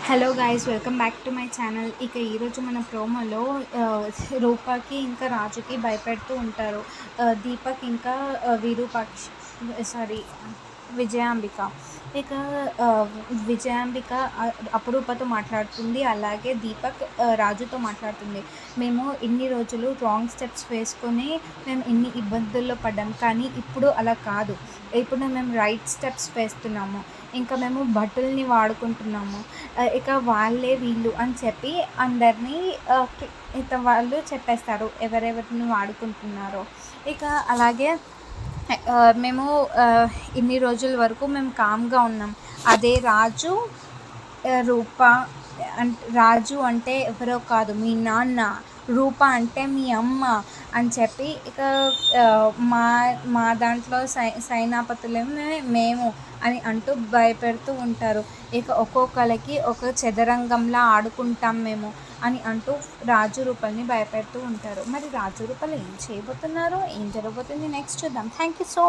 Hello guys, welcome back to my channel. ఇక ఈరోజు మన ప్రోమోలో రూపాకి ఇంకా రాజుకి భయపెడుతూ ఉంటారు. దీపక్ ఇంకా విరూపాక్ష సారీ విజయాంబిక. ఇక విజయాంబిక అపరూపతో మాట్లాడుతుంది, అలాగే దీపక్ రాజుతో మాట్లాడుతుంది. మేము ఇన్ని రోజులు రాంగ్ స్టెప్స్ వేసుకొని మేము ఇన్ని ఇబ్బందుల్లో పడ్డాం, కానీ ఇప్పుడు అలా కాదు. ఇప్పుడు మేము రైట్ స్టెప్స్ వేస్తున్నాము. ఇంకా మేము భటుల్ని వాడుకుంటున్నాము. ఇక వాళ్ళే వీళ్ళు అని చెప్పి అందరినీ వాళ్ళు చెప్పేస్తారు ఎవరెవరిని వాడుకుంటున్నారో. ఇక అలాగే మేము ఇన్ని రోజుల వరకు మేము కామ్గా ఉన్నాం. అదే రాజు రూప రాజు అంటే ఎవరో కాదు, మీ నాన్న. రూప అంటే మీ అమ్మ అని చెప్పి ఇక మా మా దాంట్లో సైనాపతులేమే మేము అని అంటూ భయపెడుతూ ఉంటారు. ఇక ఒక్కొక్కరికి ఒక చదరంగంలా ఆడుకుంటాం మేము అని అంటూ రాజు రూపల్ని భయపెడుతూ ఉంటారు. మరి రాజు రూపలు ఏం చేయబోతున్నారో, ఏం జరగబోతుంది నెక్స్ట్ చూద్దాం. Thank you so